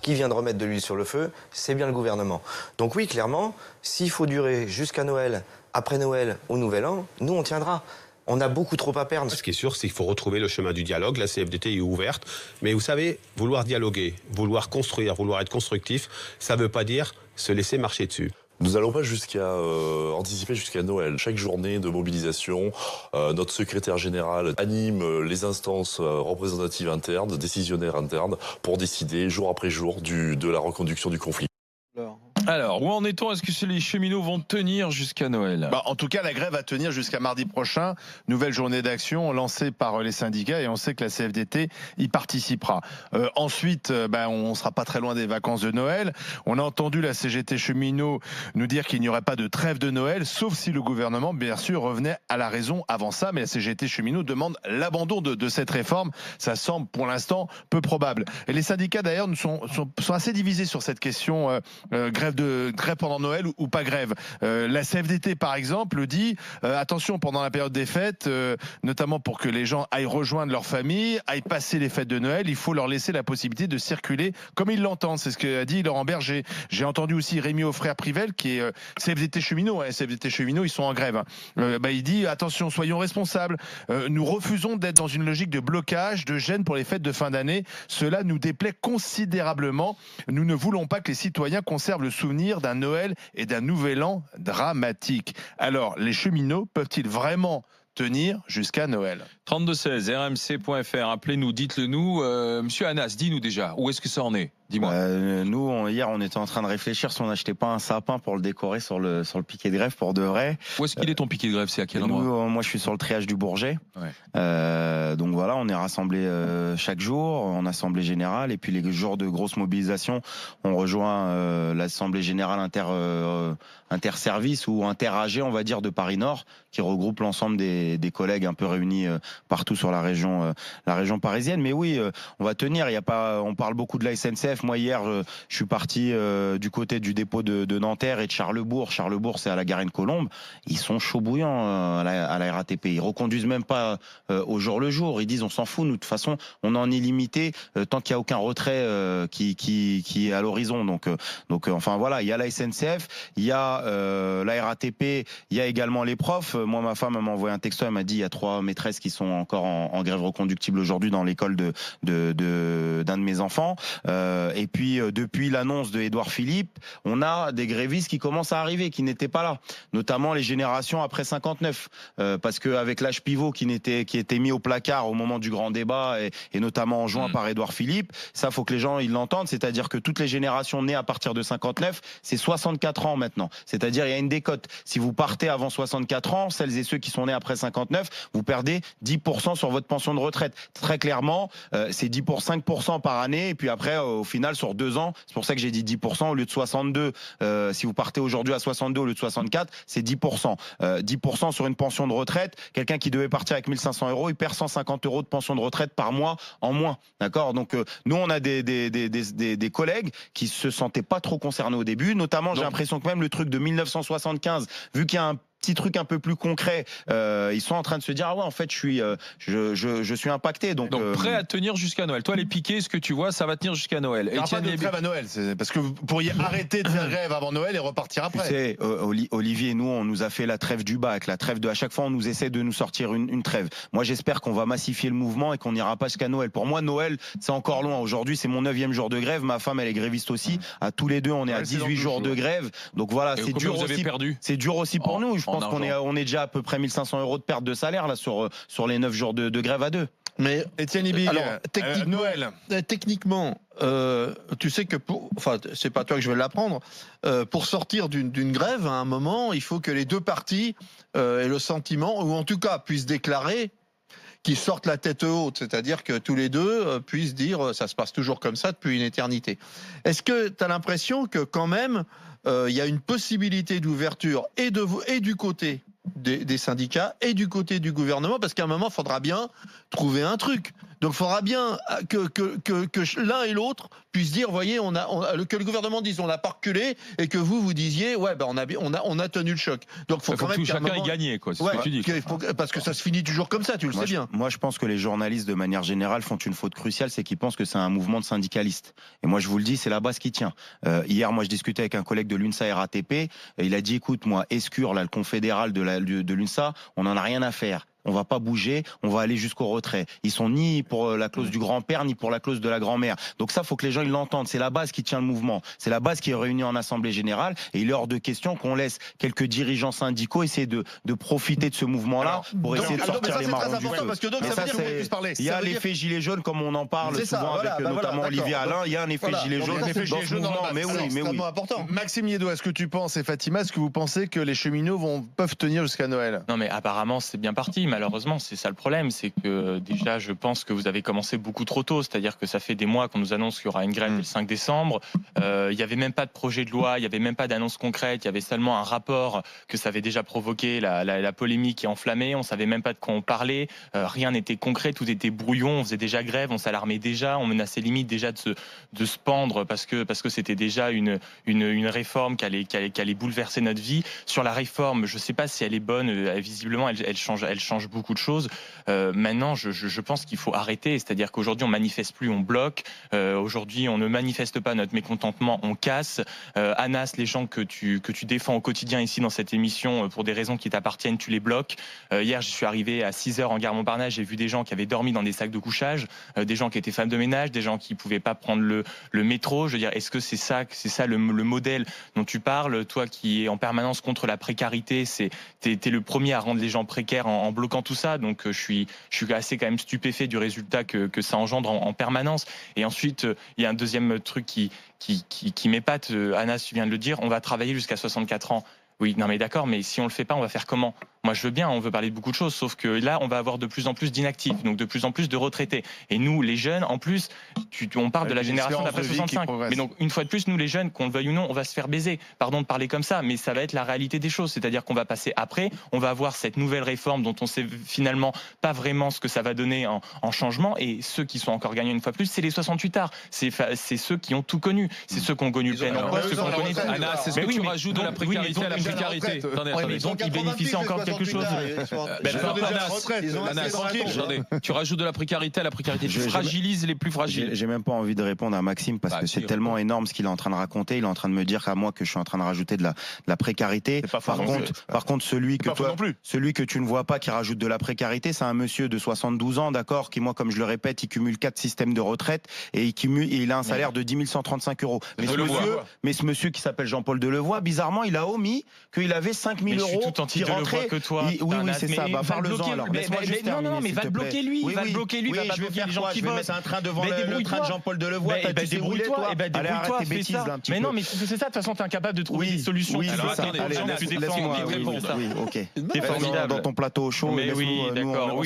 qui vient de remettre de l'huile sur le feu, c'est bien le gouvernement. Donc oui, clairement, s'il faut durer jusqu'à Noël, après Noël au Nouvel An, nous on tiendra. On a beaucoup trop à perdre. Ce qui est sûr, c'est qu'il faut retrouver le chemin du dialogue. La CFDT est ouverte. Mais vous savez, vouloir dialoguer, vouloir construire, vouloir être constructif, ça ne veut pas dire se laisser marcher dessus. Nous n'allons pas jusqu'à anticiper jusqu'à Noël. Chaque journée de mobilisation, notre secrétaire général anime les instances représentatives internes, décisionnaires internes, pour décider jour après jour de la reconduction du conflit. Alors, où en est-on? Est-ce que les cheminots vont tenir jusqu'à Noël? En tout cas, la grève va tenir jusqu'à mardi prochain. Nouvelle journée d'action lancée par les syndicats et on sait que la CFDT y participera. Ensuite, on ne sera pas très loin des vacances de Noël. On a entendu la CGT cheminot nous dire qu'il n'y aurait pas de trêve de Noël, sauf si le gouvernement, bien sûr, revenait à la raison avant ça. Mais la CGT cheminot demande l'abandon de cette réforme. Ça semble, pour l'instant, peu probable. Et les syndicats, d'ailleurs, sont assez divisés sur cette question grève pendant Noël ou pas grève. La CFDT par exemple dit attention pendant la période des fêtes, notamment pour que les gens aillent rejoindre leur famille, aillent passer les fêtes de Noël, il faut leur laisser la possibilité de circuler comme ils l'entendent. C'est ce qu'a dit Laurent Berger. J'ai entendu aussi Rémi Aufrère-Privel qui est CFDT cheminot. CFDT cheminot, ils sont en grève. Il dit attention, soyons responsables. Nous refusons d'être dans une logique de blocage, de gêne pour les fêtes de fin d'année. Cela nous déplaît considérablement. Nous ne voulons pas que les citoyens conservent le souvenir d'un Noël et d'un Nouvel An dramatique. Alors, les cheminots peuvent-ils vraiment tenir jusqu'à Noël? 3216 rmc.fr, appelez-nous, dites-le nous. Monsieur Anas, dis-nous déjà, où est-ce que ça en est? Dis-moi. Nous, hier, on était en train de réfléchir si on n'achetait pas un sapin pour le décorer sur le piquet de grève pour de vrai. Où est-ce qu'il est ton piquet de grève? C'est à quel endroit? Moi, je suis sur le triage du Bourget. Ouais. Donc voilà, on est rassemblés chaque jour en assemblée générale. Et puis les jours de grosse mobilisation, on rejoint l'assemblée générale interservice ou inter-AG, on va dire, de Paris Nord, qui regroupe l'ensemble des collègues un peu réunis partout sur la région parisienne. Mais oui, on va tenir. On parle beaucoup de la SNCF. Moi, hier, je suis parti du côté du dépôt de Nanterre et de Charlesbourg. Charlesbourg, c'est à la Garenne-Colombe. Ils sont chauds bouillants à la RATP. Ils reconduisent même pas au jour le jour. Ils disent on s'en fout, nous de toute façon, on en est limité tant qu'il n'y a aucun retrait qui est à l'horizon. Donc enfin voilà, il y a la SNCF, il y a la RATP, il y a également les profs. Moi, ma femme m'a envoyé un texto, elle m'a dit il y a 3 maîtresses qui sont encore en grève reconductible aujourd'hui dans l'école d'un de mes enfants. Et puis depuis l'annonce de Édouard Philippe, on a des grévistes qui commencent à arriver, qui n'étaient pas là, notamment les générations après 59, parce qu'avec l'âge pivot qui était mis au placard au moment du grand débat et notamment en juin par Édouard Philippe, ça faut que les gens ils l'entendent, c'est-à-dire que toutes les générations nées à partir de 59, c'est 64 ans maintenant, c'est-à-dire il y a une décote. Si vous partez avant 64 ans, celles et ceux qui sont nés après 59, vous perdez 10% sur votre pension de retraite. Très clairement, c'est 5% par année, et puis après, au final, sur 2 ans, c'est pour ça que j'ai dit 10% au lieu de 62. Si vous partez aujourd'hui à 62 au lieu de 64, c'est 10%. 10% sur une pension de retraite, quelqu'un qui devait partir avec 1500 €, il perd 150 € de pension de retraite par mois en moins. D'accord? Donc, nous, on a des collègues qui se sentaient pas trop concernés au début, notamment, j'ai l'impression que même le truc de 1975, vu qu'il y a un petit truc un peu plus concret, ils sont en train de se dire ah ouais en fait je suis impacté, donc prêt à tenir jusqu'à Noël. Toi les piquets, ce que tu vois, ça va tenir jusqu'à Noël. Il n'y aura pas de grève à Noël, parce que vous pourriez arrêter de faire grève avant Noël et repartir après. Tu sais, Olivier, nous on nous a fait la trêve du bac, la trêve à chaque fois on nous essaie de nous sortir une trêve. Moi j'espère qu'on va massifier le mouvement et qu'on n'ira pas jusqu'à Noël. Pour moi Noël c'est encore loin. Aujourd'hui c'est mon 9e jour de grève, ma femme elle est gréviste aussi. À tous les deux on est à 18 jours de grève. Donc voilà, c'est dur aussi. C'est dur aussi pour nous. Je pense qu'on est déjà à peu près 1500 € de perte de salaire là sur les 9 jours de grève à 2. Mais Étienne Ibig, Noël. Techniquement, tu sais que c'est pas toi que je vais l'apprendre. Pour sortir d'une grève, à un moment, il faut que les 2 parties aient le sentiment, ou en tout cas puissent déclarer qu'ils sortent la tête haute, c'est-à-dire que tous les deux puissent dire ça se passe toujours comme ça depuis une éternité. Est-ce que tu as l'impression que quand même il y a une possibilité d'ouverture et du côté des syndicats et du côté du gouvernement, parce qu'à un moment, il faudra bien trouver un truc. Donc il faudra bien que l'un et l'autre puissent dire, voyez, que le gouvernement dise on n'a pas reculé, et que vous disiez ouais, ben on a tenu le choc. Donc Il faut que chacun ait gagné, quoi. C'est ce que tu dis. Parce que ça se finit toujours comme ça, tu le sais bien. Moi, je pense que les journalistes, de manière générale, font une faute cruciale, c'est qu'ils pensent que c'est un mouvement de syndicalistes. Et moi, je vous le dis, c'est la base qui tient. Hier, moi, je discutais avec un collègue de l'UNSA RATP, et il a dit, écoute, moi, Escure, là, le confédéral de l'UNSA, on n'en a rien à faire. On va pas bouger, on va aller jusqu'au retrait. Ils sont ni pour la clause du grand-père, ni pour la clause de la grand-mère. Donc ça, faut que les gens ils l'entendent. C'est la base qui tient le mouvement. C'est la base qui est réunie en assemblée générale. Et il est hors de question qu'on laisse quelques dirigeants syndicaux essayer de profiter de ce mouvement-là pour essayer de sortir les marrons du feu. Parce que donc, ça veut dire qu'on puisse parler. Il y a l'effet gilet jaune, comme on en parle souvent avec notamment Olivier Alain. Il y a un effet gilet jaune dans ce mouvement. Mais oui, mais oui. Maxime Yeddo, est-ce que tu penses, et Fatima, est-ce que vous pensez que les cheminots peuvent tenir jusqu'à Noël? Non, mais apparemment, c'est bien parti. Malheureusement, c'est ça le problème. C'est que déjà, je pense que vous avez commencé beaucoup trop tôt. C'est-à-dire que ça fait des mois qu'on nous annonce qu'il y aura une grève le 5 décembre. Il n'y avait même pas de projet de loi, il n'y avait même pas d'annonce concrète. Il y avait seulement un rapport que ça avait déjà provoqué la polémique et enflammée. On ne savait même pas de quoi on parlait. Rien n'était concret, tout était brouillon. On faisait déjà grève, on s'alarmait déjà, on menaçait limite déjà de se pendre parce que c'était déjà une réforme qui allait bouleverser notre vie. Sur la réforme, je ne sais pas si elle est bonne. Visiblement, elle change beaucoup de choses. Maintenant, je pense qu'il faut arrêter. C'est-à-dire qu'aujourd'hui, on manifeste plus, on bloque. Aujourd'hui, on ne manifeste pas notre mécontentement, on casse. Anas, les gens que tu défends au quotidien ici dans cette émission, pour des raisons qui t'appartiennent, tu les bloques. Hier, je suis arrivé à 6h en gare Montparnasse, j'ai vu des gens qui avaient dormi dans des sacs de couchage, des gens qui étaient femmes de ménage, des gens qui pouvaient pas prendre le métro. Je veux dire, est-ce que c'est ça le modèle dont tu parles? Toi qui es en permanence contre la précarité, t'es le premier à rendre les gens précaires en bloquant tout ça. Donc je suis assez quand même stupéfait du résultat que ça engendre en permanence. Et ensuite, il y a un deuxième truc qui m'épate. Anas, tu viens de le dire, on va travailler jusqu'à 64 ans. Oui, non mais d'accord, mais si on le fait pas, on va faire comment? Moi, je veux bien, on veut parler de beaucoup de choses, sauf que là, on va avoir de plus en plus d'inactifs, donc de plus en plus de retraités. Et nous, les jeunes, en plus, on parle de la génération d'après 65. Mais donc, une fois de plus, nous, les jeunes, qu'on le veuille ou non, on va se faire baiser. Pardon de parler comme ça, mais ça va être la réalité des choses. C'est-à-dire qu'on va passer après, on va avoir cette nouvelle réforme dont on sait finalement pas vraiment ce que ça va donner en changement. Et ceux qui sont encore gagnants une fois de plus, c'est les 68 arts. C'est ceux qui ont tout connu. C'est ceux qui ont connu le plein emploi, ceux qui ont connu tout. Anna, c'est ce que tu rajoutes de la précarité à la précarité. Attendez. Donc, ils bénéficient encore quelque chose. Tu rajoutes de la précarité à la précarité. Tu fragilises les plus fragiles. J'ai même pas envie de répondre à Maxime parce que c'est tellement énorme ce qu'il est en train de raconter. Il est en train de me dire à moi que je suis en train de rajouter de la précarité. Par contre, celui que tu ne vois pas qui rajoute de la précarité, c'est un monsieur de 72 ans, d'accord, qui moi, comme je le répète, il cumule 4 systèmes de retraite et il a un salaire de 10 135 euros. Mais ce monsieur qui s'appelle Jean-Paul Delevoye, bizarrement, il a omis qu'il avait 5 000 euros qui rentraient. Que toi. Oui, c'est ça. Parle-en alors. Mais va le bloquer lui. Va le bloquer lui. Va pas bloquer les gens qui votent. Je vais mettre un train devant le train de Jean-Paul Delevoye. Débrouille-toi. Débrouille-toi. Fais ça. Mais non, mais c'est ça. De toute façon, t'es incapable de trouver des solutions. Alors attendez, laisse-moi répondre. Oui, ok. T'es formidable dans ton plateau chaud. Mais oui, d'accord.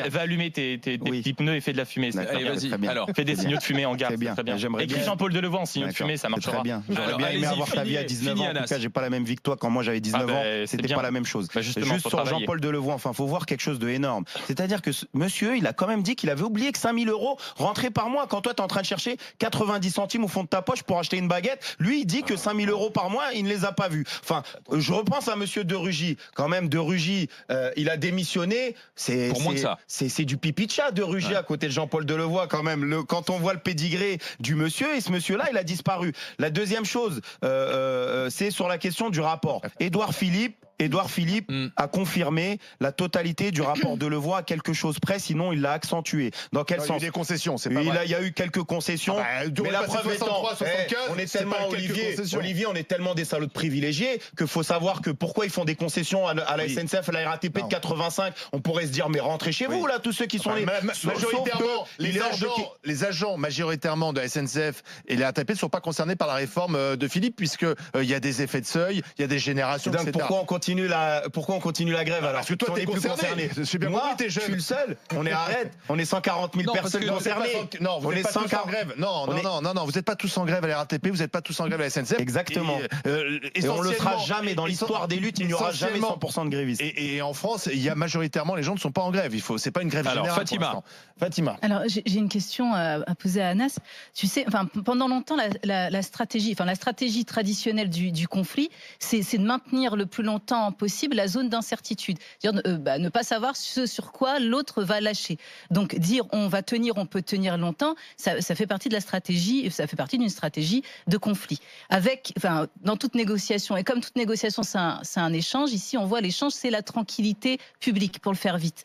Va allumer tes petits pneus et fais de la fumée. Allez, vas-y. Alors, fais des signaux de fumée en gare. Très bien. Écris Jean-Paul Delevoye en signaux de fumée, ça marchera. Très bien. J'aurais bien aimé avoir ta vie à 19 ans. En tout cas, j'ai pas la même vie que toi quand moi j'avais 19 ans. C'était pas la même chose. Juste sur Jean-Paul Delevoye, enfin, faut voir quelque chose de énorme. C'est-à-dire que monsieur, il a quand même dit qu'il avait oublié que 5 000 euros rentraient par mois. Quand toi, t'es en train de chercher 90 centimes au fond de ta poche pour acheter une baguette, lui, il dit que 5 000 euros par mois, il ne les a pas vus. Enfin, je repense à monsieur De Rugy. Quand même, De Rugy, il a démissionné. C'est du pipi de chat, De Rugy, à côté de Jean-Paul Delevoye, quand même. Quand on voit le pédigré du monsieur, et ce monsieur-là, il a disparu. La deuxième chose, c'est sur la question du rapport. Édouard Philippe a confirmé la totalité du rapport Delevoye à quelque chose près, sinon il l'a accentué. Dans quel sens? Il y a eu des concessions, c'est pas vrai. Il y a eu quelques concessions, mais la preuve étant, on est tellement Olivier, on est tellement des salauds de privilégiés que faut savoir que pourquoi ils font des concessions à la SNCF, à la RATP de 85. On pourrait se dire mais rentrez chez vous là, tous ceux qui sont majoritairement les agents majoritairement de la SNCF et la RATP ne sont pas concernés par la réforme de Philippe puisque il y a des effets de seuil, il y a des générations, etc. Pourquoi on continue continue la grève alors? Parce que toi, Si on t'es est plus concerné. J'ai bien Moi, compris, t'es je jeune. suis le seul. On est arrête. On est 140 000 Non, parce personnes que- concernées. Non, vous On n'êtes est pas tous en 140. grève. Non, vous n'êtes pas tous en grève à la RATP, vous n'êtes pas tous en grève à la SNCF. Exactement. Et on le sera jamais. Dans l'histoire des luttes, il n'y aura jamais 100% de grévistes. Et en France, il y a majoritairement, les gens ne sont pas en grève. C'est pas une grève Alors, générale. Fatima. pour l'instant. Fatima. Alors j'ai une question à poser à Anas. Tu sais, pendant longtemps la stratégie traditionnelle du conflit, c'est de maintenir le plus longtemps possible la zone d'incertitude, c'est-à-dire ne pas savoir ce sur quoi l'autre va lâcher. Donc dire on va tenir, on peut tenir longtemps, ça fait partie de la stratégie, ça fait partie d'une stratégie de conflit. Dans toute négociation, et comme toute négociation c'est un échange, ici on voit l'échange c'est la tranquillité publique pour le faire vite.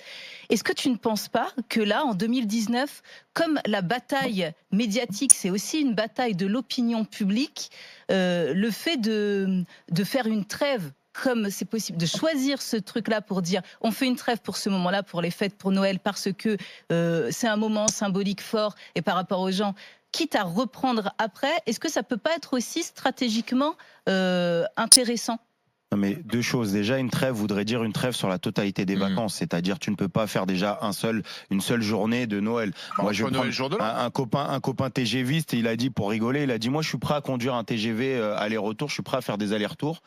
Est-ce que tu ne penses pas que là, en 2019, comme la bataille médiatique, c'est aussi une bataille de l'opinion publique, le fait de faire une trêve, comme c'est possible, de choisir ce truc-là pour dire on fait une trêve pour ce moment-là, pour les fêtes, pour Noël, parce que c'est un moment symbolique fort et par rapport aux gens, quitte à reprendre après, est-ce que ça peut pas être aussi stratégiquement intéressant ? Non, mais deux choses. Déjà, une trêve voudrait dire une trêve sur la totalité des vacances. C'est-à-dire, tu ne peux pas faire déjà une seule journée de Noël. Moi, je Noël, jour de l'an. un copain TGViste, il a dit, pour rigoler, il a dit, moi, je suis prêt à conduire un TGV aller-retour, je suis prêt à faire des allers-retours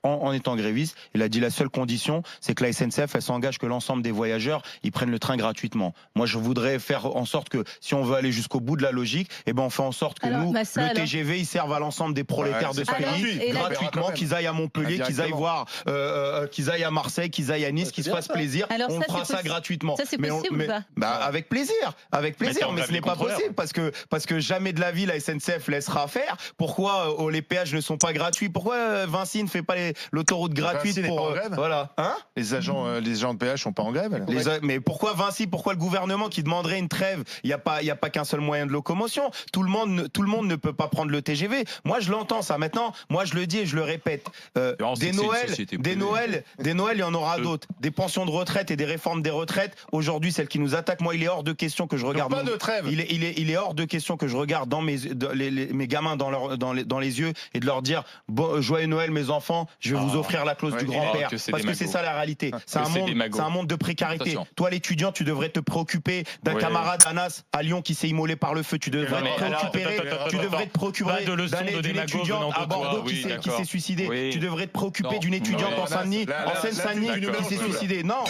en étant gréviste. Il a dit, la seule condition, c'est que la SNCF, elle s'engage que l'ensemble des voyageurs, ils prennent le train gratuitement. Moi, je voudrais faire en sorte que, si on veut aller jusqu'au bout de la logique, eh ben, on fait en sorte que le TGV, il serve à l'ensemble des prolétaires de ce pays, gratuitement, qu'ils aillent à Montpellier, qu'ils aillent voir, qu'ils aillent à Marseille, qu'ils aillent à Nice, qu'ils se fassent plaisir. Alors on fera ça gratuitement. Ça, c'est possible ou pas avec plaisir, mais ce n'est pas possible parce que jamais de la vie la SNCF laissera faire. Pourquoi les péages ne sont pas gratuits? Pourquoi Vinci ne fait pas l'autoroute gratuite Vinci n'est pour pas en grève. voilà, hein? Les agents de péage sont pas en grève. Mais pourquoi Vinci? Pourquoi le gouvernement qui demanderait une trêve? Il y a pas qu'un seul moyen de locomotion. Tout le monde ne peut pas prendre le TGV. Moi, je l'entends ça. Maintenant, moi, je le dis et je le répète. Des Noëls, il y en aura d'autres. Des pensions de retraite et des réformes des retraites. Aujourd'hui, celle qui nous attaque, moi, il est hors de question que je regarde. Donc, pas de trêve. Il est hors de question que je regarde mes gamins dans les yeux et de leur dire joyeux Noël, mes enfants. Je vais vous offrir la clause du grand-père. Parce que c'est ça la réalité. C'est un monde de précarité. Attention. Toi, l'étudiant, tu devrais te préoccuper d'un camarade Anas à Lyon qui s'est immolé par le feu. Tu devrais te préoccuper d'une étudiante à Bordeaux qui s'est suicidée. Tu devrais te préoccuper d'une étudiante en Seine-Saint-Denis qui s'est suicidée. Non,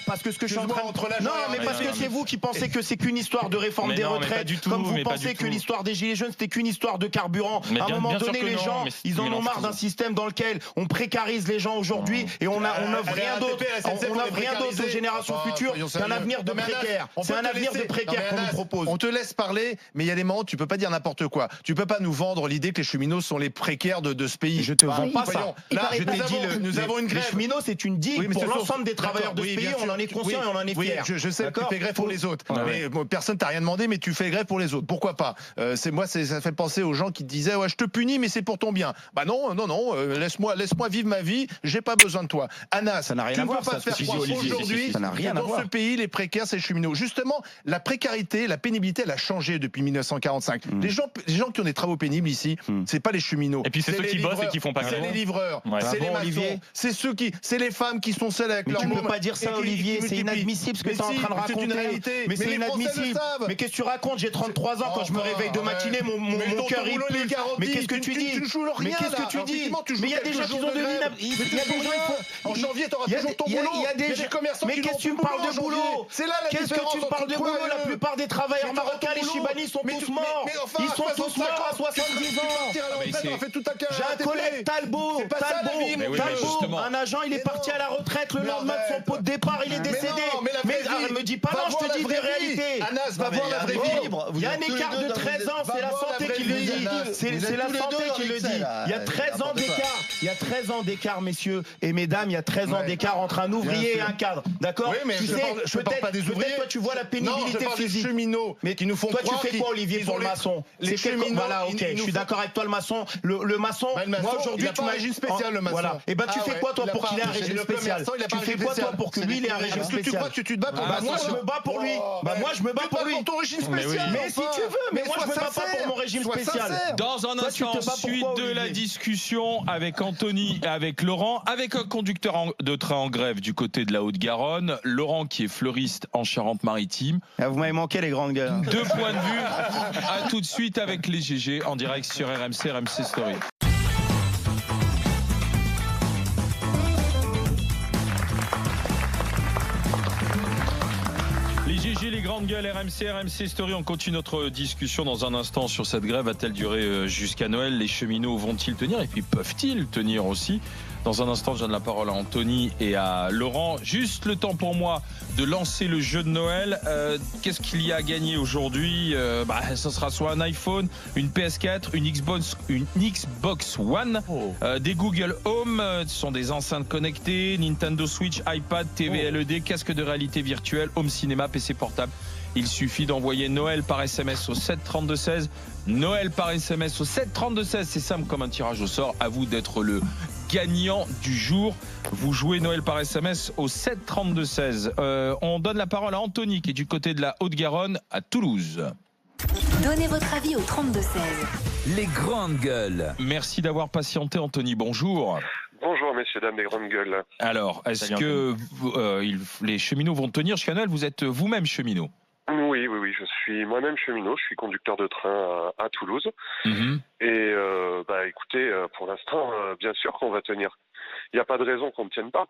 parce que ce que je suis en train de... Non, mais parce que c'est vous qui pensez que c'est qu'une histoire de réforme des retraites, comme vous pensez que l'histoire des Gilets jaunes, c'était qu'une histoire de carburant. À un moment donné, les gens, ils en ont marre d'un système dans lequel on précarise les gens aujourd'hui et on n'offre rien d'autre. On n'offre rien d'autre aux générations futures qu'un avenir de précaire. C'est un avenir de précaire qu'on nous propose. On te laisse parler, mais il y a des moments où tu peux pas dire n'importe quoi. Tu peux pas nous vendre l'idée que les cheminots sont les précaires de ce pays. Je te vends pas ça. Là, Je t'ai dit, nous avons une grève. Les cheminots, c'est une digue pour l'ensemble des travailleurs de ce pays. On en est conscient et on en est fiers. Je sais que tu fais grève pour les autres. Mais personne t'a rien demandé, mais tu fais grève pour les autres. Pourquoi pas? Ça fait penser aux gens qui disaient ouais, je te punis, mais c'est pour ton bien. Bah non, laisse-moi vivre ma vie. J'ai pas besoin de toi. Anas, ça n'a rien tu à ne voir, peux pas faire croire aujourd'hui que dans ce pays, les précaires, c'est les cheminots. Justement, la précarité, la pénibilité, elle a changé depuis 1945. Les gens qui ont des travaux pénibles ici, c'est pas les cheminots. Et puis c'est ceux qui bossent et qui font pas C'est les livreurs, c'est les maçons, c'est les femmes qui sont celles avec leur môme. Tu peux pas dire ça, Olivier, c'est inadmissible ce que tu es en train de raconter. Mais c'est inadmissible. Mais qu'est-ce que tu racontes? J'ai 33 ans, quand je me réveille de matinée, mon cœur il pulse. Mais qu'est-ce que tu dis? Mais qu'est-ce que tu dis? Mais il y a des gens qui ont de l'inaptitude. Il y a des gens en janvier, t'auras toujours ton boulot. Il y a des commerçants. Mais qu'est-ce que tu me parles de boulot? C'est là la Qu'est-ce que tu me parles de boulot? La plupart des travailleurs marocains, les Chibani, sont tous morts. Ils sont tous morts à 70 ans. J'ai un collègue Talbot, un agent, il est parti à la retraite le lendemain de son pot de départ, il est décédé. Mais me dis pas non, je te dis des réalités. Anas, va voir la vraie vie. Il y a un écart de 13 ans, c'est la santé qui le dit. C'est la santé qui le dit. Il y a 13 ans d'écart. Il y a 13 ans d'écart, messieurs et mesdames, il y a 13 ans d'écart entre un ouvrier et un cadre. D'accord? Oui, mais je parle pas des ouvriers. Toi, tu vois la pénibilité physique. Cheminots qui nous font toi, tu fais quoi, Olivier, pour le maçon? Les cheminots. Voilà, ok. Je suis d'accord avec toi, le maçon. Le maçon, moi aujourd'hui, tu m'as spécial, le maçon. Voilà. Et ben tu Ah fais ouais, quoi toi il a pour pas- qu'il ait un chez régime le spécial? commerçant, il a Tu pas un fais régime quoi toi spécial. pour que lui il ait un régime Est-ce que tu spécial? crois que tu te bats pour Bah moi je me bats pour lui. Bah moi je me bats pour lui. Pour ton régime Mais oui. spécial. Mais si tu veux, mais moi je me bats pas pour mon régime Sois spécial. sincère. Dans un Toi, tu te instant, bats pour suite quoi, de la Olivier discussion avec Anthony et avec Laurent, avec un conducteur de train en grève du côté de la Haute-Garonne, Laurent qui est fleuriste en Charente-Maritime. Ah, vous m'avez manqué les grandes gueules. Deux points de vue. À tout de suite avec les GG en direct sur RMC, RMC Story. Les GG, les grandes gueules, RMC Story. On continue notre discussion dans un instant sur cette grève. Va-t-elle durer jusqu'à Noël? Les cheminots vont-ils tenir? Et puis peuvent-ils tenir aussi? Dans un instant, je donne la parole à Anthony et à Laurent. Juste le temps pour moi de lancer le jeu de Noël. Qu'est-ce qu'il y a à gagner aujourd'hui? Ça sera soit un iPhone, une PS4, une Xbox One, des Google Home, ce sont des enceintes connectées, Nintendo Switch, iPad, TV LED, casque de réalité virtuelle, home cinéma, PC portable. Il suffit d'envoyer Noël par SMS au 732-16. Noël par SMS au 732-16. C'est simple comme un tirage au sort. À vous d'être le gagnant du jour. Vous jouez Noël par SMS au 732-16. On donne la parole à Anthony qui est du côté de la Haute-Garonne à Toulouse. Donnez votre avis au 32-16. Les grandes gueules. Merci d'avoir patienté Anthony. Bonjour. Bonjour messieurs, dames, les grandes gueules. Alors, est-ce que les cheminots vont tenir jusqu'à Noël? Vous êtes vous-même cheminot? Oui, je suis moi-même cheminot, je suis conducteur de train à Toulouse. Et écoutez, pour l'instant, bien sûr qu'on va tenir. Il n'y a pas de raison qu'on ne tienne pas,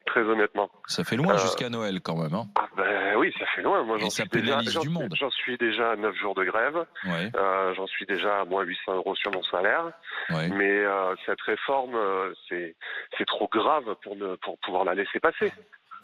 très honnêtement. Ça fait loin jusqu'à Noël quand même. Hein. Oui, ça fait loin. Moi, ça pénalise du monde. J'en suis déjà à 9 jours de grève. Ouais. J'en suis déjà à moins 800 € sur mon salaire. Ouais. Mais cette réforme, c'est trop grave pour pouvoir la laisser passer.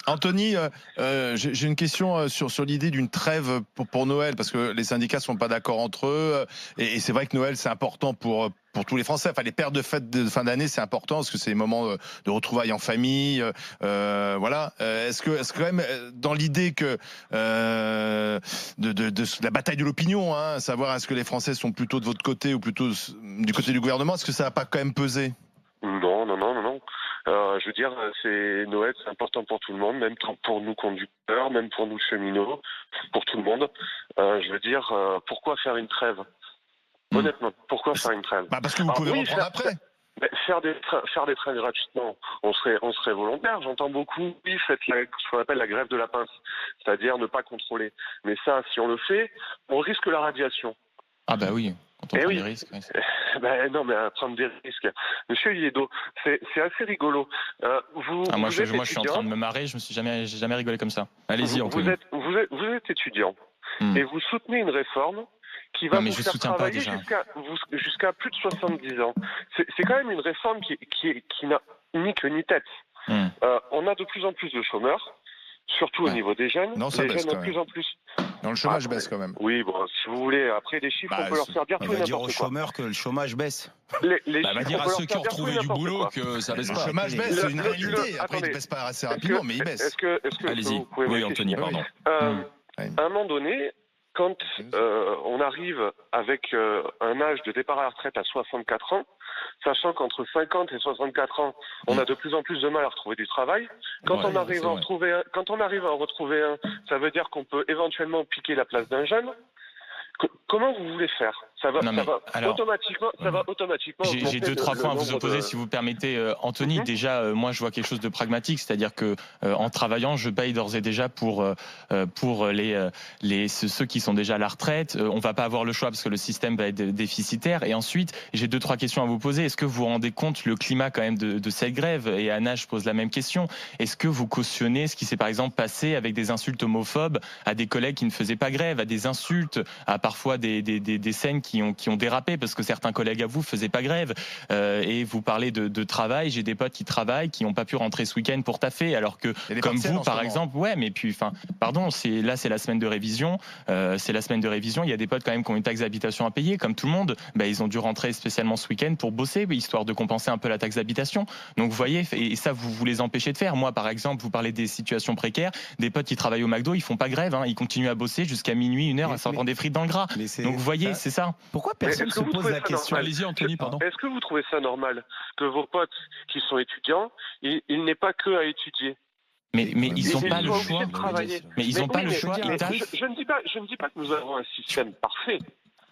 Anthony, j'ai une question sur l'idée d'une trêve pour Noël, parce que les syndicats sont pas d'accord entre eux, et c'est vrai que Noël c'est important pour tous les Français. Enfin, les périodes de fêtes de fin d'année c'est important parce que c'est les moments de retrouvailles en famille. Voilà. Est-ce que quand même dans l'idée que de la bataille de l'opinion, savoir est-ce que les Français sont plutôt de votre côté ou plutôt du côté du gouvernement, est-ce que ça va pas quand même peser? Non. Je veux dire, Noël, c'est important pour tout le monde, même pour nous conducteurs, même pour nous cheminots, pour tout le monde. Je veux dire, pourquoi faire une trêve? Honnêtement, pourquoi faire une trêve? Parce que vous pouvez reprendre après. Faire des trains gratuitement, on serait volontaire. J'entends beaucoup, oui, faites ce qu'on appelle la grève de la pince, c'est-à-dire ne pas contrôler. Mais ça, si on le fait, on risque la radiation. Ah bah oui. Quand on prend des risques. Non, mais à prendre des risques. Monsieur Yedo, c'est assez rigolo. Moi, je suis en train de me marrer. J'ai jamais rigolé comme ça. Allez-y, Anthony. Vous êtes étudiant et vous soutenez une réforme qui va vous faire travailler jusqu'à plus de 70 ans. C'est quand même une réforme qui n'a ni queue ni tête. On a de plus en plus de chômeurs. Surtout au niveau des jeunes. Non, ça baisse de plus en plus. Non, le chômage baisse quand même. Oui, bon, si vous voulez, après des chiffres, on peut leur faire dire tout et n'importe quoi. On va dire aux chômeurs que le chomage baisse. On va dire à ceux qui ont retrouvé du boulot que ça baisse pas. Le chômage baisse, c'est une réalité. Après, il ne baisse pas assez rapidement, mais il baisse. Allez-y. Oui, Anthony, pardon. À un moment donné, quand on arrive avec un âge de départ à la retraite à 64 ans, sachant qu'entre 50 et 64 ans, on a de plus en plus de mal à retrouver du travail. Quand on arrive à en retrouver un, ça veut dire qu'on peut éventuellement piquer la place d'un jeune. Comment vous voulez faire? Ça va automatiquement. J'ai 2-3 points à vous opposer, si vous permettez, Anthony. Déjà, moi, je vois quelque chose de pragmatique, c'est-à-dire que en travaillant, je paye d'ores et déjà pour ceux qui sont déjà à la retraite. On va pas avoir le choix parce que le système va être déficitaire. Et ensuite, j'ai 2-3 questions à vous poser. Est-ce que vous vous rendez compte le climat quand même de cette grève? Et Anna, je pose la même question. Est-ce que vous cautionnez ce qui s'est par exemple passé avec des insultes homophobes à des collègues qui ne faisaient pas grève, à des insultes, à parfois des scènes qui ont dérapé parce que certains collègues à vous faisaient pas grève, et vous parlez de travail. J'ai des potes qui travaillent, qui n'ont pas pu rentrer ce week-end pour taffer, alors que comme vous par exemple, c'est la semaine de révision, il y a des potes quand même qui ont une taxe d'habitation à payer comme tout le monde, ils ont dû rentrer spécialement ce week-end pour bosser, histoire de compenser un peu la taxe d'habitation. Donc vous voyez, et ça vous les empêchez de faire. Moi par exemple, vous parlez des situations précaires, des potes qui travaillent au McDo, ils font pas grève, ils continuent à bosser jusqu'à minuit, 1h, à s'en prendre des frites dans le gras. Donc vous voyez, c'est ça. Pourquoi personne est-ce se que vous pose trouvez la ça question? normal Allez-y, Anthony, pardon. Est-ce que vous trouvez ça normal que vos potes qui sont étudiants, ils n'aient pas que à étudier? Mais ils n'ont pas le sont choix. obligés de travailler. Mais ils n'ont pas le mais choix. je ne dis pas que nous avons un système parfait.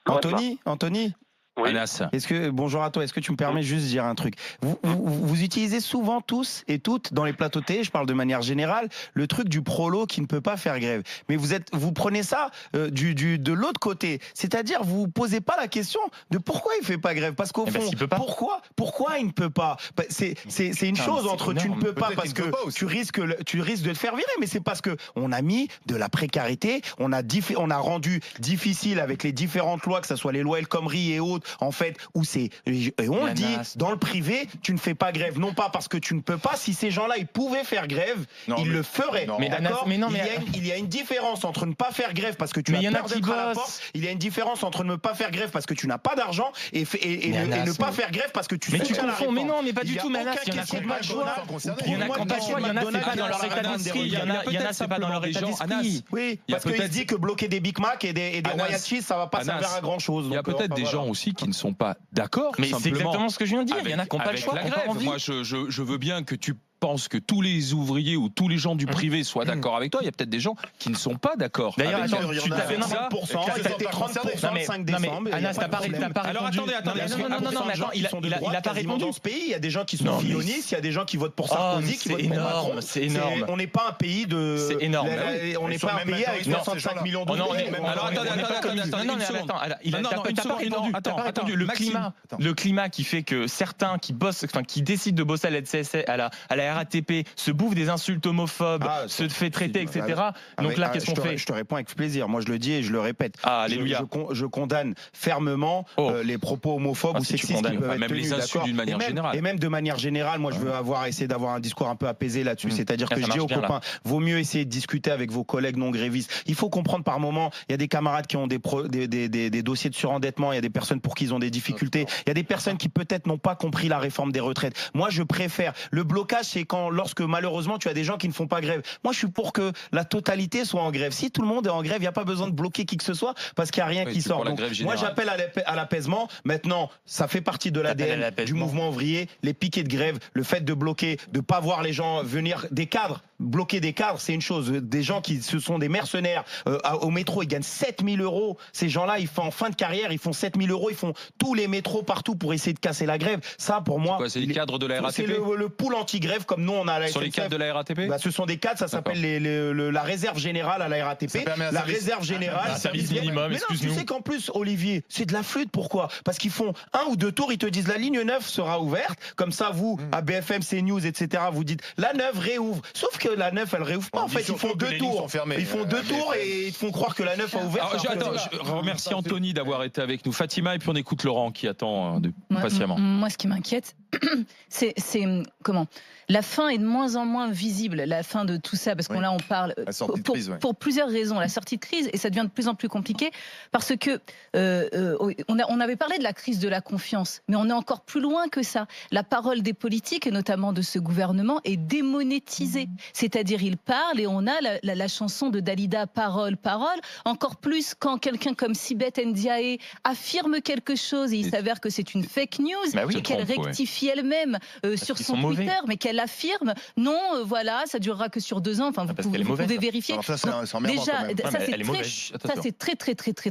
Anthony, Oui. Anas. bonjour à toi, est-ce que tu me permets juste de dire un truc? Vous utilisez souvent tous et toutes dans les plateaux télé, je parle de manière générale, le truc du prolo qui ne peut pas faire grève. Mais vous prenez ça de l'autre côté. C'est-à-dire, vous vous posez pas la question de pourquoi il fait pas grève. Parce qu'au fond, pourquoi il ne peut pas? C'est une chose entre tu ne peux pas parce que tu risques de te faire virer, mais c'est parce que on a mis de la précarité, on a rendu difficile avec les différentes lois, que ce soit les lois El Khomri et autres, en fait, où on le dit, dans le privé, tu ne fais pas grève, non pas parce que tu ne peux pas. Si ces gens-là, ils pouvaient faire grève, ils le feraient. Il y a une différence entre ne pas faire grève parce que tu as peur d'être à la porte. Il y a une différence entre ne pas faire grève parce que tu n'as pas d'argent et ne pas faire grève parce que tu soutiens la réforme. Mais non, mais pas du tout. Mais Anas, il y en a qui n'ont pas de choix. Il y en a qui n'ont pas de choix. Il y en a, c'est pas dans leur état d'esprit. Il y en a, c'est pas dans leur état d'esprit. Oui, parce qu'il se dit que bloquer des Big Mac et des royalties, ça va pas servir à grand chose. Il y a peut-être des gens aussi qui ne sont pas d'accord. Mais c'est exactement ce que je viens de dire. Il y en a qui n'ont pas le choix. La grève. Moi, je veux bien que tu penses que tous les ouvriers ou tous les gens du privé soient d'accord avec toi. Il y a peut-être des gens qui ne sont pas d'accord. D'ailleurs, tu t'avais 30% le 5 décembre. Anas, t'as pas répondu. Alors attendez. Non, mais attends, il a pas répondu. Dans ce pays, il y a des gens qui sont fillonistes, il y a des gens qui votent pour Sarkozy, qui votent pour Macron. C'est énorme. On n'est pas un pays de. C'est énorme. On n'est pas un pays avec 65 millions d'ouvriers. Alors attendez. T'as pas répondu. Le climat qui fait que certains qui bossent, enfin qui décident de bosser à la RATP, se bouffent des insultes homophobes, se fait traiter, etc. Donc là, qu'est-ce qu'on fait? Je te réponds avec plaisir. Moi, je le dis et je le répète. Alléluia. Je condamne fermement les propos homophobes ou sexistes qui peuvent être même les insultes d'une manière générale. Et même de manière générale, moi, je veux essayer d'avoir un discours un peu apaisé là-dessus. C'est-à-dire que je dis aux copains, vaut mieux essayer de discuter avec vos collègues non grévistes. Il faut comprendre par moment, il y a des camarades qui ont des dossiers de surendettement, il y a des personnes pour qui ils ont des difficultés, il y a des personnes qui peut-être n'ont pas compris la réforme des retraites. Moi, je préfère. Le blocage, c'est lorsque malheureusement tu as des gens qui ne font pas grève. Moi, je suis pour que la totalité soit en grève. Si tout le monde est en grève, il n'y a pas besoin de bloquer qui que ce soit parce qu'il n'y a rien qui sort. Donc, moi, j'appelle à l'apaisement. Maintenant, ça fait partie de l'ADN du mouvement ouvrier. Les piquets de grève, le fait de bloquer, de pas voir les gens venir, des cadres. Bloquer des cadres, c'est une chose. Des gens ce sont des mercenaires. Au métro, ils gagnent 7 000 €. Ces gens-là, ils font en fin de carrière, ils font 7 000 €. Ils font tous les métros partout pour essayer de casser la grève. Ça, pour moi, c'est les cadres de la RATP. C'est le pool anti-grève comme nous on a à la SNCF. Sur les cadres de la RATP. Ce sont des cadres, ça s'appelle la réserve générale à la RATP. La réserve générale. Service minimum. Mais non, tu sais qu'en plus, Olivier, c'est de la flûte. Pourquoi? Parce qu'ils font 1 ou 2 tours. Ils te disent la ligne 9 sera ouverte. Comme ça, vous, à BFM, CNews, etc., vous dites la 9 réouvre. Sauf que la 9, elle réouvre pas. En fait, ils font 2 tours. Ils font 2 tours et ils te font croire que la 9 a ouvert. Je remercie Anthony d'avoir été avec nous. Fatima, et puis on écoute Laurent qui attend patiemment. Moi, ce qui m'inquiète, c'est comment la fin est de moins en moins visible, la fin de tout ça, parce qu'on là on parle pour plusieurs raisons, la sortie de crise, et ça devient de plus en plus compliqué parce que on avait parlé de la crise de la confiance, mais on est encore plus loin que ça. La parole des politiques, et notamment de ce gouvernement, est démonétisée. C'est-à-dire ils parlent et on a la chanson de Dalida, parole, parole. Encore plus quand quelqu'un comme Sibeth Ndiaye affirme quelque chose et il s'avère que c'est une fake news et qu'elle rectifie elle-même sur son Twitter, mais qu'elle affirme non, voilà, ça durera que sur 2 ans. Enfin, vous pouvez vérifier. Alors ça, déjà, ça c'est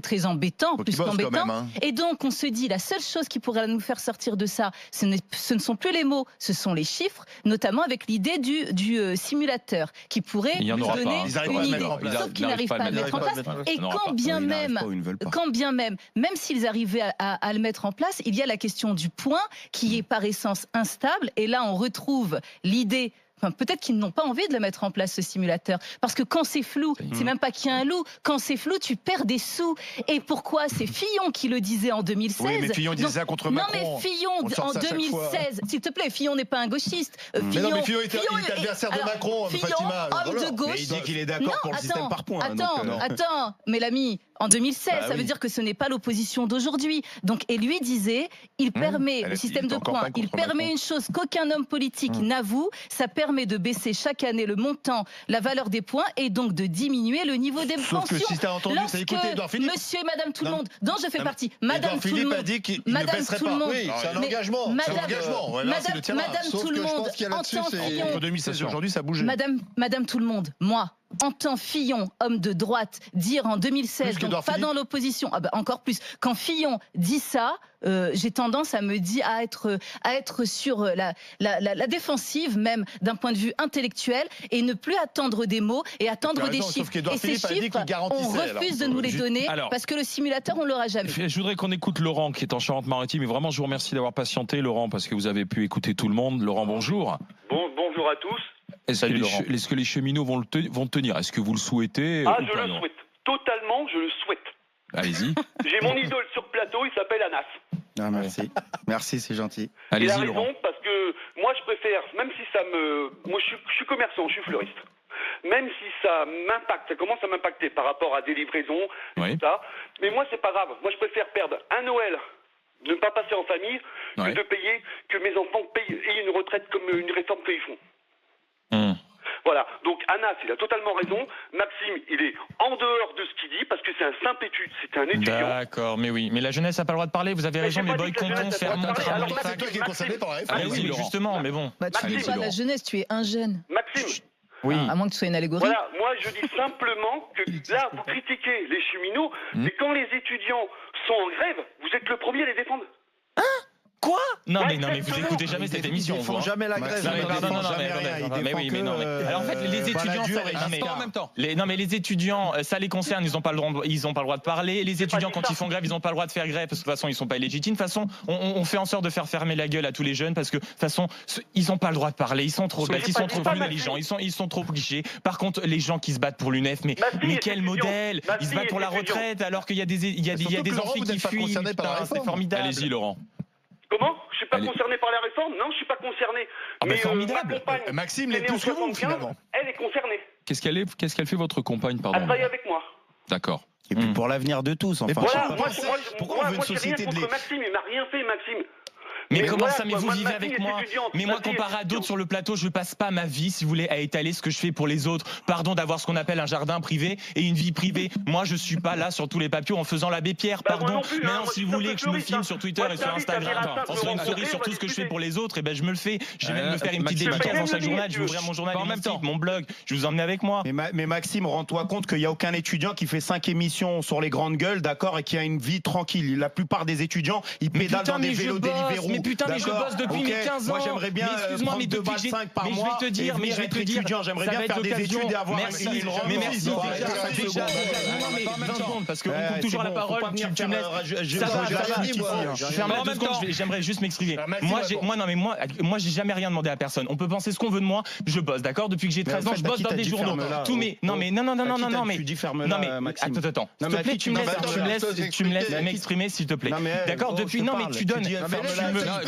très embêtant, plus qu'embêtant. Et donc, on se dit, la seule chose qui pourrait nous faire sortir de ça, ce ne sont plus les mots, ce sont les chiffres, notamment avec l'idée du simulateur qui pourrait nous donner une idée. Sauf qu'ils n'arrivent pas à le mettre en place. Et quand bien même s'ils arrivaient à le mettre en place, il y a la question du point qui est par essence instable. Et là, on retrouve l'idée. Enfin, peut-être qu'ils n'ont pas envie de le mettre en place, ce simulateur. Parce que quand c'est flou, c'est même pas qu'il y a un loup. Quand c'est flou, tu perds des sous. Et pourquoi? C'est Fillon qui le disait en 2016. Oui, mais Fillon disait ça contre Macron. Non, mais Fillon, en 2016, s'il te plaît, Fillon n'est pas un gauchiste. Fillon est adversaire de Macron, Fatima. Homme de gauche. Mais il dit qu'il est d'accord pour le système par points. Attends, mais l'ami, En 2016, Bah ça veut oui. dire que ce n'est pas l'opposition d'aujourd'hui. Donc, et lui disait, il permet, Elle le a système dit de en campagne points, il contre permet Macron. une chose qu'aucun homme politique n'avoue, ça permet de baisser chaque année le montant, la valeur des points et donc de diminuer le niveau des Sauf que pensions. si t'as entendu, t'as écouté Édouard Philippe. Monsieur et Madame tout le Non. monde, dont je fais Non, partie, mais Madame Édouard tout le Philippe a monde, dit qu'il ne Madame baisserait tout le pas. monde. Oui, c'est un Mais engagement. C'est un Madame- engagement. Ouais, là, c'est le terrain. Madame Sauf tout que le je monde, pense qu'il y a là-dessus, entend c'est- Fillon. Entre 2016 et aujourd'hui, ça a bougé. Madame tout le monde, moi, en tant Fillon, homme de droite, dire en 2016, Plus donc qu'Édouard pas Philippe. dans l'opposition, encore plus, quand Fillon dit ça, j'ai tendance à me dire à être sur la défensive même d'un point de vue intellectuel et ne plus attendre des mots et attendre Tu as des raison, sauf chiffres. qu'Édouard Et ces Philippe a dit chiffres, qu'il garantissait, on refuse alors. de nous les donner Alors. parce que le simulateur, on l'aura jamais. Je voudrais qu'on écoute Laurent qui est en Charente-Maritime. Et vraiment, je vous remercie d'avoir patienté, Laurent, parce que vous avez pu écouter tout le monde. Laurent, bonjour. Bonjour à tous. Est-ce que, Salut, Laurent. est-ce que les cheminots vont tenir? Est-ce que vous le souhaitez Ah, ou je pas, le non souhaite. Totalement, je le souhaite. Allez-y. J'ai mon idole sur plateau, il s'appelle Anas. Ah, merci. Merci, c'est gentil. Il a Allez-y, raison Laurent. parce que moi je préfère, même si ça me... Moi je suis commerçant, je suis fleuriste. Même si ça m'impacte, ça commence à m'impacter par rapport à des livraisons, Oui. tout ça. Mais moi c'est pas grave. Moi je préfère perdre un Noël, ne pas passer en famille, Ouais. que de payer, que mes enfants aient une retraite comme une réforme qu'ils font. Hum. Voilà, donc Anas, il a totalement raison. Maxime, il est en dehors de ce qu'il dit parce que c'est un simple étude, c'est un étudiant. D'accord, mais oui. Mais la jeunesse n'a pas le droit de parler, vous avez Mais raison, j'ai mais pas dit que la boycottons, jeunesse a pas le droit de fermons, parler. Alors, fermons les c'est facs. toi qui es concerné par la réforme. Ah Allez-y, oui, mais Laurent. justement, mais bon. Bah, tu Allez-y, n'es pas la Laurent. jeunesse, tu es un jeune. Maxime, Oui. À moins que tu sois une allégorie. voilà, moi je dis simplement que là, vous critiquez les cheminots, mais quand les étudiants sont en grève, vous êtes le premier à les défendre. Quoi Non, Ouais, mais vous exactement. écoutez jamais cette émission. Ils vous, font hein. jamais la grève. Non, mais ils pardon, défendent non, jamais mais- rien. Ils mais oui, mais défendent non, mais- alors, en fait, les que, étudiants, baladure ça- et non, mais- Giscard. En même temps. Non, mais les étudiants, ça les concerne, ils n'ont pas le droit de parler. Les étudiants, dit quand ça. ils font grève, ils n'ont pas le droit de faire grève parce que de toute façon, ils sont pas illégitimes. De toute façon, on fait en sorte de faire fermer la gueule à tous les jeunes parce que de toute façon, ils n'ont pas le droit de parler. Ils sont trop Mais bêtes, j'ai ils pas sont dit trop ça, intelligents, Maxime. ils sont trop clichés. Par contre, les gens qui se battent pour l'UNEF, mais Ma fille est quel étudiante. modèle Ma Ils se fille battent pour est la étudiante. retraite alors qu'il y a des Laurent, enfants vous qui n'êtes pas fuient. concerné par la Putain, c'est réforme. formidable. Allez-y, Laurent. Comment? Je suis pas Allez. concerné par la réforme? Non, je suis pas concerné. Ah, bah, mais formidable. ma compagne, Maxime qui est l'est née en plus que vous, 75, finalement. elle est concernée. Qu'est-ce qu'elle fait, votre compagne, Elle pardon? travaille avec moi. D'accord. Et puis pour l'avenir de tous, enfin. pourquoi- je sais Voilà, pas. pourquoi on veut une moi, j'ai rien société de contre lait Maxime, il m'a rien fait, Maxime. Mais Mais comment voilà, ça, mais quoi, vous moi, vivez ma avec fille est moi? étudiante, Mais moi, ma fille est comparé à d'autres étudiante. sur le plateau, je passe pas ma vie, si vous voulez, à étaler ce que je fais pour les autres. Pardon d'avoir ce qu'on appelle un jardin privé et une vie privée. Moi, je suis pas là sur tous les papiers en faisant l'abbé Pierre, Bah, moi pardon. non plus, hein, Maintenant, moi, si je vous suis voulez un que peu je me fleuriste, filme hein. sur Twitter Moi, et je sur t'invite à Instagram, venir à en faisant une Saint-Laurent, story sur on va tout ce que je fais discuter. pour les autres, et ben je me le fais. Je vais même me faire une petite Maxime, dédicace dans chaque Maxime, journal. Je vais ouvrir mon journal, pas en et mon même temps. site, mon blog. Je vais vous emmener avec moi. Mais Maxime, rends-toi compte qu'il n'y a aucun étudiant qui fait 5 émissions sur les grandes gueules, d'accord, et qui a une vie tranquille. La plupart des étudiants, ils Mais pédalent putain, dans des mais je vélos bosse, Deliveroo. mais putain, mais je d'accord, bosse depuis mes 15 ans. Moi, j'aimerais bien Mais excuse-moi, prendre mais 2 depuis balles j'ai- 5 par mais je mois. vais te dire, et mais je vais venir te être dire, étudiant. J'aimerais ça bien va faire être des l'occasion. études et avoir Merci, une mais retraite. merci Bon, déjà, 5 déjà, secondes. non, mais 20 secondes, parce qu'on coupe c'est toujours la bon, parole, faut pas venir tu me faire, laisses. Ça va, j'ai ça rien va. dit, moi. Je ferme En la 2 même secondes, temps. j'aimerais juste m'exprimer. Maxime, Moi, j'ai jamais rien demandé à personne. On peut penser ce qu'on veut de moi, je bosse, d'accord? Depuis que j'ai 13 ans, je bosse dans des journaux. Tous mes, non, mais, non, mais. Tu dis ferme-la, Non mais Maxime. attends. S'il Non, te mais plaît, à qui tu me tu laisses, parles, tu me là, laisses, tu me laisses expliquer. m'exprimer, s'il te plaît. Non, mais, D'accord. bon, Depuis, je te non, mais parle. tu donnes. Tu dis, Non, ferme-la, tu me- Anas.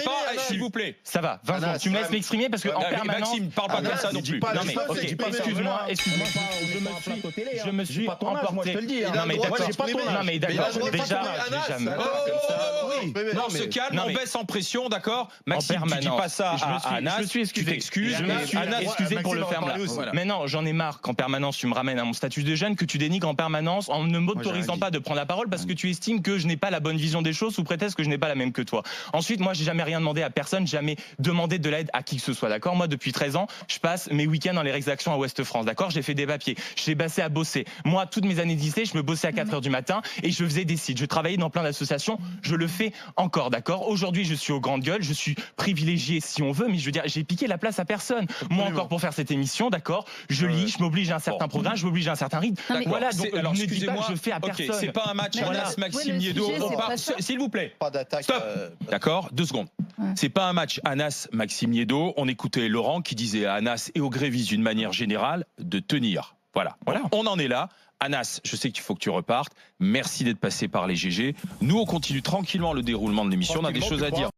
S'il vous plaît. Ça va, 20 secondes. Tu me laisses m'exprimer parce qu'en permanence. Maxime, parle pas comme ça non dis plus. pas Non les mais choses, ok, dis pas excuse-moi, ça. excuse-moi. Je me suis emporté. Non mais d'accord. Non mais d'accord. Déjà, j'ai jamais. Non, on se calme, Non, on mais- baisse en pression, d'accord? Maxime, tu dis permanence. pas ça Je me à suis- Anas. je me suis excusé. Tu t'excuses. Je me suis Anas, excusé pour le Maxime faire en là. parlait aussi. Voilà. Maintenant, j'en ai marre qu'en permanence tu me ramènes à mon statut de jeune, que tu dénigres en permanence en ne m'autorisant pas de prendre la parole parce que tu estimes que je n'ai pas la bonne vision des choses sous prétexte que je n'ai pas la même que toi. Ensuite, moi, j'ai jamais rien demandé à personne, jamais demandé de l'aide à qui que ce soit, d'accord? Moi, depuis 13 ans, je passe mes week-ends dans les rédactions à Ouest-France, d'accord? J'ai fait des papiers, j'ai passé à bosser. Moi, toutes mes années de lycée, je me bossais à 4h du matin et je faisais des sites. Je travaillais dans plein d'associations, je le fais encore, d'accord? Aujourd'hui, je suis aux grandes gueules, je suis privilégié si on veut, mais je veux dire, j'ai piqué la place à personne. Moi encore pour faire cette émission, d'accord? Je lis, je m'oblige à un certain programme, je m'oblige à un certain rythme. Non, mais- Voilà, donc Alors, ne dis pas excusez-moi. que je fais à Ok, personne. c'est pas un match Mais voilà. Anas-Maxime Ouais, le Niedo. sujet, c'est pas ça. S'il vous plaît. Pas d'attaque. Stop. D'accord, 2 secondes. Ouais. C'est pas un match Anas-Maxime Niedo. On écoutait Laurent qui disait à Anas et aux grévistes d'une manière générale de tenir. Voilà. On en est là. Anas, je sais qu'il faut que tu repartes. Merci d'être passé par les GG. Nous, on continue tranquillement le déroulement de l'émission. On a des Tranquillement, choses à tu dire.